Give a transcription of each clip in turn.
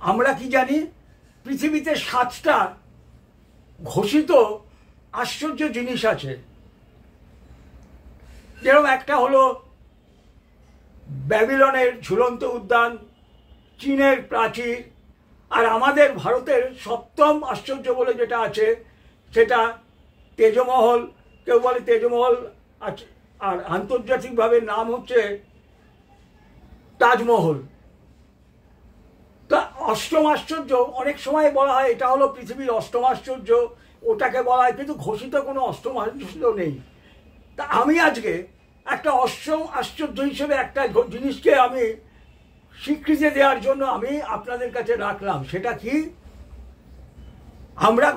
আমরা কি জানি পৃথিবীতে 7টা ঘোষিত আশ্চর্য জিনিস আছে। যেরকম একটা হলো ব্যাবিলনের ঝুলন্ত উদ্যান, চীনের প্রাচীর, আর আমাদের ভারতের 7ম আশ্চর্য বলে যেটা আছে সেটা তেজমহল। কেউ বলে তেজমহল আছে, আর আন্তর্জাতিকভাবে নাম হচ্ছে তাজমহল। তা 8ম আশ্চর্য অনেক সময় বলা হয় এটা হলো পৃথিবীর 8ম আশ্চর্য, ওটাকে বলা হয়, কিন্তু ঘোষিত কোনো 8ম আশ্চর্য নেই। তা আমি আজকে একটা 8ম আশ্চর্য হিসেবে একটা জিনিসকে আমি স্বীকৃতি দেওয়ার জন্য আমি আপনাদের কাছে রাখলাম। সেটা কি? আমরা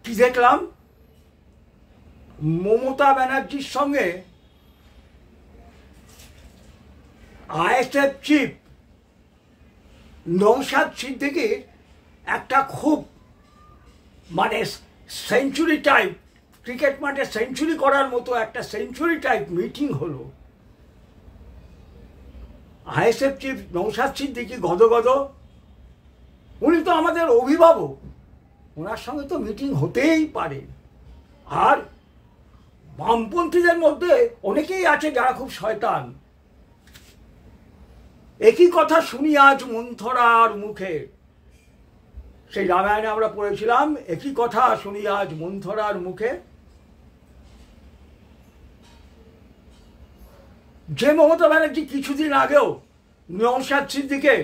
কি দেখলাম, মমতা ব্যানার্জির সঙ্গে আইএসএফ চিফ নওশাদ সিদ্দিকীর একটা খুব মানে সেঞ্চুরি টাইপ, ক্রিকেট মাঠে সেঞ্চুরি করার মতো একটা সেঞ্চুরি টাইপ মিটিং হলো। আইএসএফ চিফ নওশাদ সিদ্দিকী গদগদ, উনি তো আমাদের অভিভাবক, ওনার সঙ্গে তো মিটিং হতেই পারে। আর বামপন্থীদের মধ্যে অনেকেই আছে যারা খুব শয়তান। একই কথা শুনি আজ মন্থরার মুখে, সেই রামায়ণে আমরা পড়েছিলাম, একই কথা শুনি আজ মন্থরার মুখে। যে মমতা ব্যানার্জি কিছুদিন আগেও নওশাদ সিদ্দিকীকে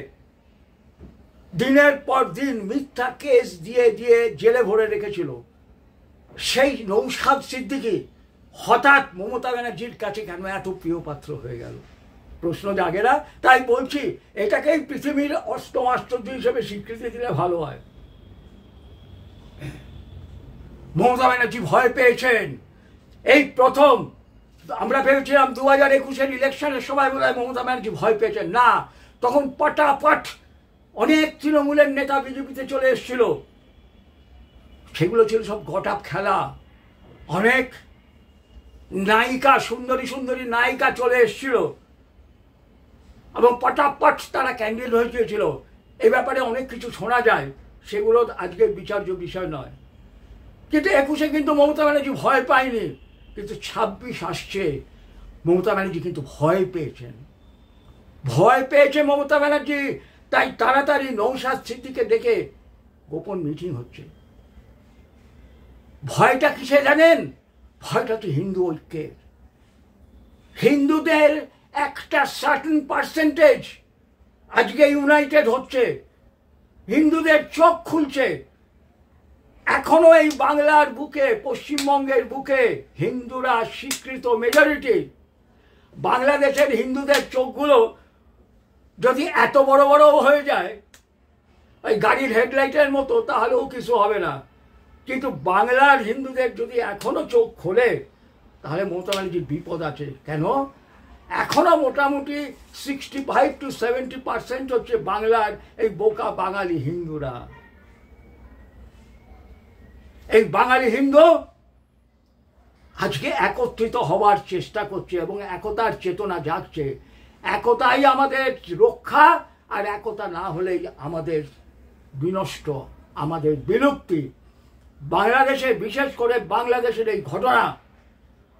দিনের পর দিন মিথ্যা কেস দিয়ে দিয়ে জেলে ভরে রেখেছিল, সেই নওশাদ সিদ্দিকী হঠাৎ মমতা ব্যানার্জির কাছে কেন এত প্রিয় পাত্র হয়ে গেল? প্রশ্ন জাগে না? তাই বলছি এটাকেই পৃথিবীর 8ম আশ্চর্য হিসেবে স্বীকৃতি দিলে ভালো হয়। মমতা ব্যানার্জি ভয় পেয়েছেন। এই প্রথম আমরা ভেবেছিলাম 2021-এর ইলেকশনের সময় বোধ হয় মমতা ব্যানার্জি ভয় পেয়েছেন, না, তখন পটাপট অনেক তৃণমূলের নেতা বিজেপিতে চলে এসেছিল। সেগুলো ছিল সব গটাপ খেলা। অনেক নায়িকা, সুন্দরী সুন্দরী নায়িকা চলে এসেছিল এবং পটাপট তারা ক্যান্ডিডেট হয়ে গিয়েছিল। এই ব্যাপারে অনেক কিছু শোনা যায়, সেগুলো আজকের বিচার্য বিষয় নয়। কিন্তু 21-এ কিন্তু মমতা ব্যানার্জি ভয় পায়নি, কিন্তু 26 আসছে, মমতা ব্যানার্জি কিন্তু ভয় পেয়েছেন। ভয় পেয়েছে মমতা ব্যানার্জি, তাই তাড়াতাড়ি নওশাদ সিদ্দিকীকে দেখে গোপন মিটিং হচ্ছে। ভয়টা কিসে জানেন? ভয়টা তো হিন্দু ঐক্যের। হিন্দুদের একটা সার্টেন পার্সেন্টেজ আজকে ইউনাইটেড হচ্ছে, হিন্দুদের চোখ খুলছে। এখনো এই বাংলার বুকে, পশ্চিমবঙ্গের বুকে হিন্দুরা স্বীকৃত মেজরিটি। বাংলাদেশের হিন্দুদের চোখগুলো যদি এত বড় বড় হয়ে যায় ওই গাড়ির হেডলাইটের মতো, তাহলেও কিছু হবে না। কিন্তু বাংলার হিন্দুদের যদি এখনো চোখ খোলে, তাহলে মমতা ব্যানার্জির বিপদ আছে। কেন? এখনো মোটামুটি 65 to 70% হচ্ছে বাংলার এই বোকা বাঙালি হিন্দুরা। এই বাঙালি হিন্দু আজকে একত্রিত হওয়ার চেষ্টা করছে এবং একতার চেতনা জাগছে। একতাই আমাদের রক্ষা, আর একতা না হলেই আমাদের বিনষ্ট, আমাদের বিলুপ্তি। বাংলাদেশে, বিশেষ করে বাংলাদেশের এই ঘটনা,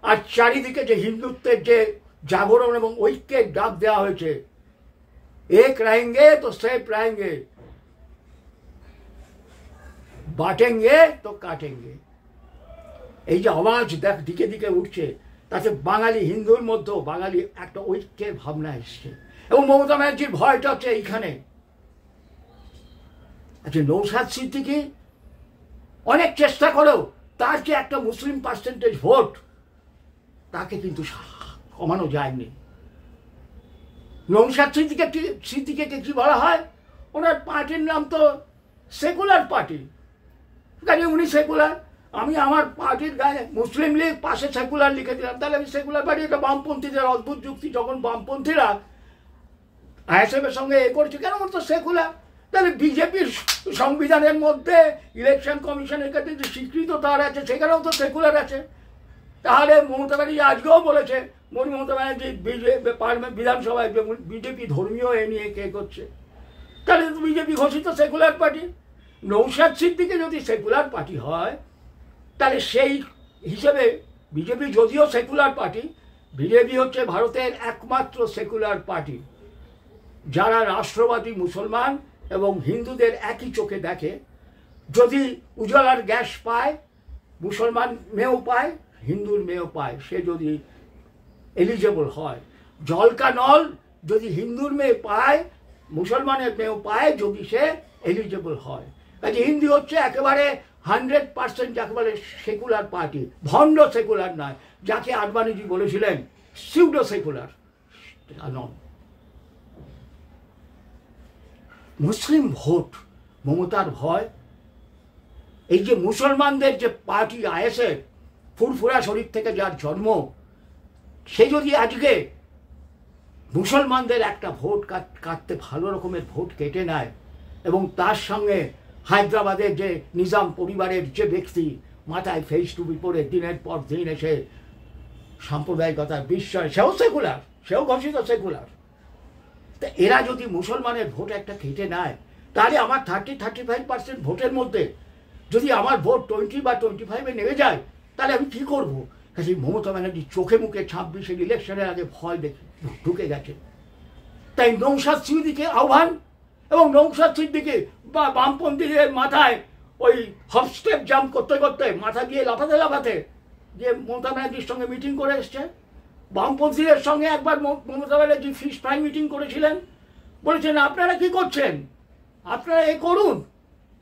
আর চারিদিকে যে হিন্দুত্বের যে জাগরণ এবং ঐক্যের ডাক দেওয়া হয়েছে, এক रहेंगे তো সেফ रहेंगे, বাটেঙ্গে তো কাটেঙ্গে, এই যে আওয়াজ দিকে দিকে উঠছে, তাতে বাঙালি হিন্দুর মধ্যেও বাঙালি একটা ঐক্যের ভাবনা এসছে। এবং মমতা ব্যানার্জির ভয়টা হচ্ছে এইখানে। আচ্ছা, নওশাদ সিদ্দিকী অনেক চেষ্টা করেও তার যে একটা মুসলিম পার্সেন্টেজ ভোট, তাকে কিন্তু কমানো যায়নি। নওশাদ সিদ্দিকীকে কি বলা হয়? ওনার পার্টির নাম তো সেকুলার পার্টি, কাজে উনি সেকুলার। আমি আমার পার্টির গায়ে মুসলিম লীগ, পাশে সেকুলার লিখে দিলাম, তাহলে আমি সেকুলার পার্টি। এটা বামপন্থীদের অদ্ভুত যুক্তি। যখন বামপন্থীরা আইএসএফের সঙ্গে করছে, কেন ওর তো সেকুলার, তাহলে বিজেপির সংবিধানের মধ্যে ইলেকশন কমিশনের কাছে যে স্বীকৃত তার আছে, সেখানেও তো সেকুলার আছে। তাহলে মমতা ব্যানার্জি আজকেও বলেছে, মমতা ব্যানার্জি বিধানসভায় বিজেপি ধর্মীয় এ নিয়ে কে করছে। তাহলে তো বিজেপি ঘোষিত সেকুলার পার্টি। নৌশাদ সিদ্দিকী যদি সেকুলার পার্টি হয় তাহলে সেই হিসেবে বিজেপি যদিও সেকুলার পার্টি, বিজেপি হচ্ছে ভারতের একমাত্র সেকুলার পার্টি যারা রাষ্ট্রবাদী মুসলমান এবং হিন্দুদের একই চোখে দেখে। যদি উজালার গ্যাস পায়, মুসলমান মেয়েও পায়, হিন্দুর মেয়েও পায়, সে যদি এলিজেবল হয়। জলকা নল যদি হিন্দুর মেয়ে পায়, মুসলমানের মেয়েও পায়, যদি সে এলিজেবল হয়। কাজে হিন্দু হচ্ছে একেবারে 100% একেবারে সেকুলার পার্টি, ভণ্ড সেকুলার নয়, যাকে আডবাণীজি বলেছিলেন সিউডো সেকুলার নন। মুসলিম ভোট, মমতার ভয়, এই যে মুসলমানদের যে পার্টি আইএসএফ, ফুরফুরা শরীফ থেকে যার জন্ম, সে যদি আজকে মুসলমানদের একটা ভোট কাটতে ভালো রকমের ভোট কেটে নেয়, এবং তার সঙ্গে হায়দ্রাবাদের যে নিজাম পরিবারের যে ব্যক্তি মাথায় ফেস টুপি পরে দিনের পর দিন এসে সাম্প্রদায়িকতার বিশ্বাস, সেও সেকুলার, সেও ঘোষিত সেকুলার। তা এরা যদি মুসলমানের ভোট একটা কেটে নেয়, তাহলে আমার 30-35% ভোটের মধ্যে যদি আমার ভোট 20 বা 25-এ নেমে যায়, তাহলে আমি কী করবো? কাজে মমতা ব্যানার্জি চোখে মুখে 26-এর ইলেকশনের আগে ভয় দেখে ঢুকে গেছে। তাই নৌশাদ সিদ্দিকীকে আহ্বান, এবং নৌশাদ সিদ্দিকী বা বামপন্থীদের মাথায় ওই হপস্টেপ জাম্প করতে করতে, মাথা দিয়ে লাফাতে লাফাতে যে মমতা ব্যানার্জির সঙ্গে মিটিং করে এসছে। বামপন্থীদের সঙ্গে একবার Mamata Banerjee fish fry meeting করেছিলেন, বলেছেন আপনারা কি করছেন, আপনারা এ করুন।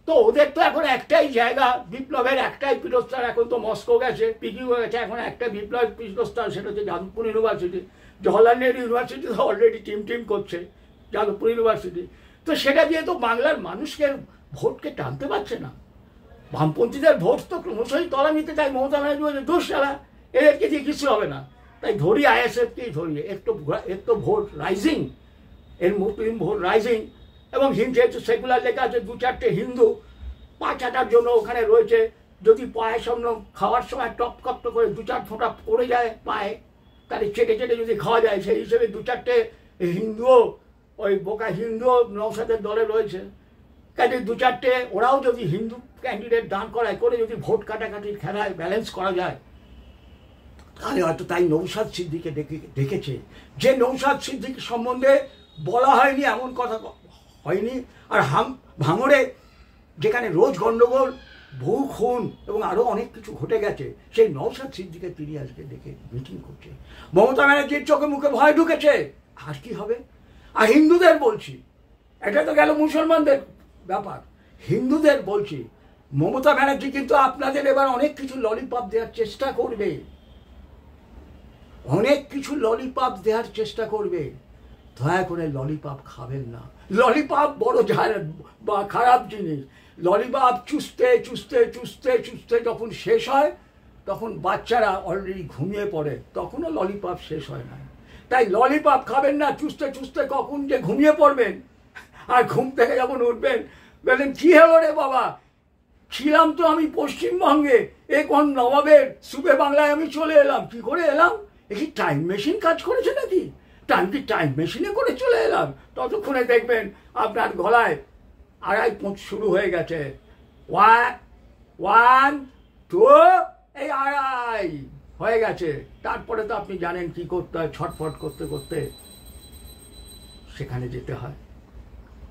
তো ওদের তো এখন একটাই জায়গা, বিপ্লবের একটাই পীঠস্থান, এখন তো মস্কো গেছে, পিকিউ গেছে, এখন একটা বিপ্লবের পীঠস্থান, সেটা হচ্ছে যাদবপুর ইউনিভার্সিটি। জওহরলাল নেহরু ইউনিভার্সিটি তো অলরেডি টিম করছে, যাদবপুর ইউনিভার্সিটি। তো সেটা দিয়ে তো বাংলার মানুষকে ভোটকে টানতে পারছে না। বামপন্থীদের ভোট তো ক্রমশই তলা নিতে চায়। মমতা ব্যানার্জি বলছে দোষ সারা, এদেরকে দিয়ে কিছু হবে না, তাই ধরি আইএসএফকেই ধরিয়ে একটু ভোট রাইজিং, এর মুসলিম ভোট রাইজিং। এবং যেহেতু সেকুলার লেখা আছে, 2-4টে হিন্দু পা চাটার জন্য ওখানে রয়েছে, যদি পায়ে সামনে খাওয়ার সময় টপ করে 2-4 ফোঁটা পড়ে যায় পায়ে, তাহলে চেটে যদি খাওয়া যায়, সেই হিসেবে 2-4টে হিন্দুও, ওই বোকা হিন্দুও নৌশাদের দলে রয়েছে। কাজে 2-4টে ওরাও যদি হিন্দু ক্যান্ডিডেট দান করায়, করে যদি ভোট কাটাকাটির খেলায় ব্যালেন্স করা যায়, তাহলে হয়তো তাই নৌশাদ সিদ্দিকীকে ডেকেছে। যে নৌশাদ সিদ্দিকী সম্বন্ধে বলা হয়নি এমন কথা হয়নি। আর ভাঙড়ে যেখানে রোজ গণ্ডগোল, বহু খুন এবং আরও অনেক কিছু ঘটে গেছে, সেই নৌশাদ সিদ্দিকীকে তিনি আজকে ডেকে মিটিং করছে। মমতা ব্যানার্জির চোখে মুখে ভয় ঢুকেছে, আর কি হবে? আর হিন্দুদের বলছি, এটা তো গেল মুসলমানদের ব্যাপার, হিন্দুদের বলছি, মমতা ব্যানার্জি কিন্তু আপনাদের এবার অনেক কিছু ললিপপ দেওয়ার চেষ্টা করবে, অনেক কিছু ললিপপ দেওয়ার চেষ্টা করবে। দয়া করে ললিপপ খাবেন না। ললিপপ বড় বা খারাপ জিনিস। ললিপপ চুষতে চুষতে চুষতে চুষতে যখন শেষ হয়, তখন বাচ্চারা অলরেডি ঘুমিয়ে পড়ে, তখনও ললিপপ শেষ হয় না। তাই ললিপপ খাবেন না, চুষতে চুষতে কখন যে ঘুমিয়ে পড়বেন, আর ঘুম থেকে যখন উঠবেন বললেন কী হলো রে বাবা, ছিলাম তো আমি পশ্চিমবঙ্গে, এ কোন নবাবের সুপে বাংলায় আমি চলে এলাম, কি করে এলাম? এ কি টাইম মেশিন কাজ করেছে নাকি? টাইম মেশিনে করে চলে এলাম। ততক্ষণে দেখবেন আপনার গলায় 2.5 শুরু হয়ে গেছে, 1 2, এই 2.5 হয়ে গেছে। তারপরে তো আপনি জানেন কি করতে হয়, ছটফট করতে করতে সেখানে যেতে হয়।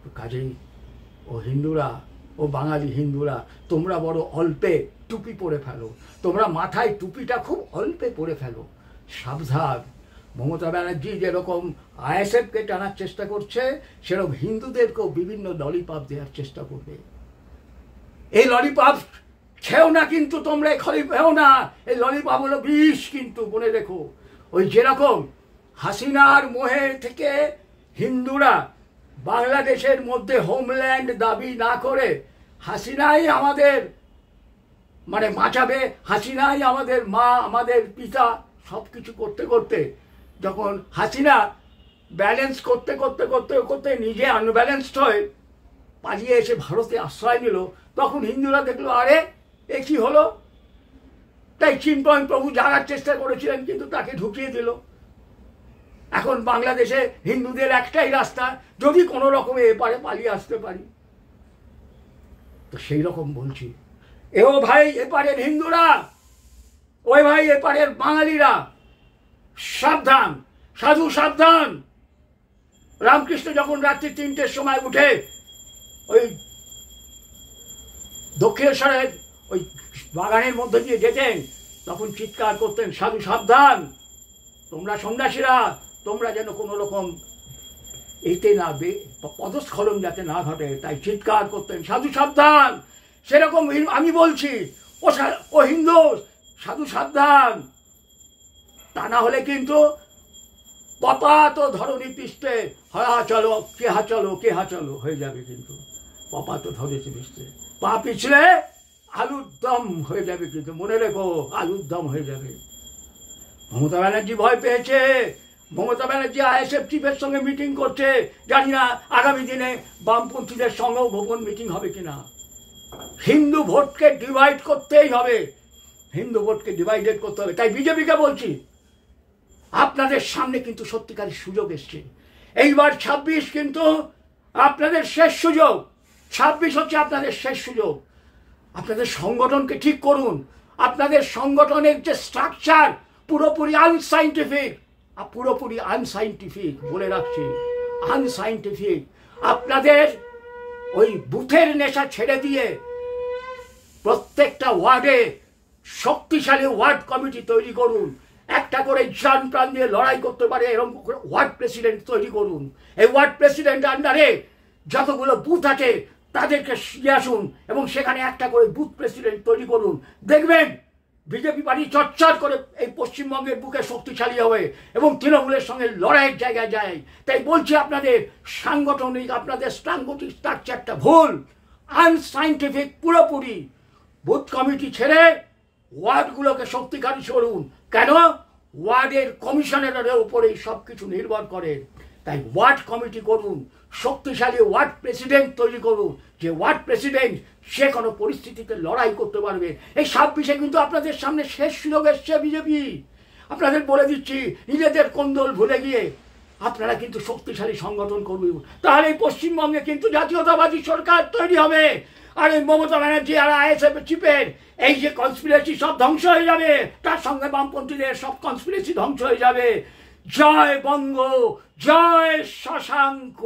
তো কাজেই ও হিন্দুরা, ও বাঙালি হিন্দুরা, তোমরা বড় অল্পে টুপি পরে ফেলো, তোমরা মাথায় টুপিটা খুব অল্পে পরে ফেলো, সাবধান। মমতা ব্যানার্জি যেরকম আইএসএফকে টানার চেষ্টা করছে, সেরকম হিন্দুদেরকেও বিভিন্ন ললিপপ দেওয়ার চেষ্টা করবে। এই ললিপপ খেও না, কিন্তু তোমরা খালি খেও না, এই ললিপপ হলো বিষ, কিন্তু মনে রেখো। ওই যেরকম হাসিনার মোহে থেকে হিন্দুরা বাংলাদেশের মধ্যে হোমল্যান্ড দাবি না করে, হাসিনাই আমাদের বাঁচাবে, হাসিনাই আমাদের মা, আমাদের পিতা, সব কিছু করতে করতে যখন হাসিনা ব্যালেন্স করতে করতে করতে করতে নিজে আনব্যালেন্সড হয়ে পালিয়ে এসে ভারতে আশ্রয় নিল, তখন হিন্দুরা দেখলো আরে এ কী হলো। তাই চিন্ময় প্রভু জাগার চেষ্টা করেছিলেন, কিন্তু তাকে ঢুকিয়ে দিল। এখন বাংলাদেশে হিন্দুদের একটাই রাস্তা, যদি কোনো রকমে এপারে পালিয়ে আসতে পারি। তো সেই রকম বলছি, এও ভাই এপারের হিন্দুরা, ওই ভাই এপারের বাঙালিরা, সাবধান, সাধু সাবধান। রামকৃষ্ণ যখন রাত্রি 3টের সময় উঠে ওই দক্ষিণেশ্বরের ওই বাগানের মধ্যে দিয়ে যেতেন, তখন চিৎকার করতেন, সাধু সাবধান, তোমরা সন্ন্যাসীরা, তোমরা যেন কোনো রকম এতে না পদস্খলন যাতে না ঘটে, তাই চিৎকার করতেন, সাধু সাবধান। সেরকম আমি বলছি, ও হিন্দু, সাধু সাবধান। তা না হলে কিন্তু পপাত ধরণী পৃষ্ঠে হা চলো কে হা চলো হয়ে যাবে, কিন্তু পপাত ধরণী পৃষ্ঠে পা পিছলে আলুর দম হয়ে যাবে, কিন্তু মনে রেখো আলুর দম হয়ে যাবে। মমতা ব্যানার্জি ভয় পেয়েছে, মমতা ব্যানার্জি আইএসএফ চিফের সঙ্গে মিটিং করছে, জানি না আগামী দিনে বামপন্থীদের সঙ্গেও গোপন মিটিং হবে কিনা। হিন্দু ভোটকে ডিভাইড করতেই হবে, হিন্দু ভোটকে ডিভাইডেড করতে হবে। তাই বিজেপিকে বলছি, আপনাদের সামনে কিন্তু সত্যিকারের সুযোগ এসছে। এইবার 26 কিন্তু আপনাদের শেষ সুযোগ, 26 হচ্ছে আপনাদের শেষ সুযোগ। আপনাদের সংগঠনকে ঠিক করুন। আপনাদের সংগঠনের যে স্ট্রাকচার পুরোপুরি আনসাইন্টিফিক বলে রাখছি, আনসাইন্টিফিক। আপনাদের ওই বুথের নেশা ছেড়ে দিয়ে প্রত্যেকটা ওয়ার্ডে শক্তিশালী ওয়ার্ড কমিটি তৈরি করুন। একটা করে জান প্রাণ দিয়ে লড়াই করতে পারে এরকম ওয়ার্ড প্রেসিডেন্ট তৈরি করুন। এই ওয়ার্ড প্রেসিডেন্ট আন্ডারে যতগুলো বুথ আছে তাদেরকে নিয়ে আসুন এবং সেখানে একটা করে বুথ প্রেসিডেন্ট তৈরি করুন। দেখবেন বিজেপি পার্টি চটচট করে এই পশ্চিমবঙ্গের বুকে শক্তিশালী হবে এবং তৃণমূলের সঙ্গে লড়াইয়ের জায়গায় যায়। তাই বলছি, আপনাদের সাংগঠনিক, আপনাদের সাংগঠনিক স্ট্রাকচারটা ভুল, আনসাইন্টিফিক পুরোপুরি। বুথ কমিটি ছেড়ে ওয়ার্ডগুলোকে শক্তিশালী করুন। কেন? ওয়ার্ডের কমিশনারের উপরেই সব কিছু নির্ভর করে। তাই ওয়ার্ড কমিটি করুন, শক্তিশালী ওয়ার্ড প্রেসিডেন্ট তৈরি করুন, যে ওয়ার্ড প্রেসিডেন্ট সে কোনো পরিস্থিতিতে লড়াই করতে পারবে। এই 26-এ কিন্তু আপনাদের সামনে শেষ সুযোগ এসছে বিজেপি। আপনাদের বলে দিচ্ছি, নিজেদের কোন্দল ভুলে গিয়ে আপনারা কিন্তু শক্তিশালী সংগঠন করবেন, তাহলে এই পশ্চিমবঙ্গে কিন্তু জাতীয়তাবাদী সরকার তৈরি হবে। আর এই মমতা ব্যানার্জি আর আইএসএফ চিফের এই যে কনস্পিরেসি সব ধ্বংস হয়ে যাবে, তার সঙ্গে বামপন্থীদের সব কনস্পিরেসি ধ্বংস হয়ে যাবে। জয় বঙ্গ, জয় শশাঙ্ক।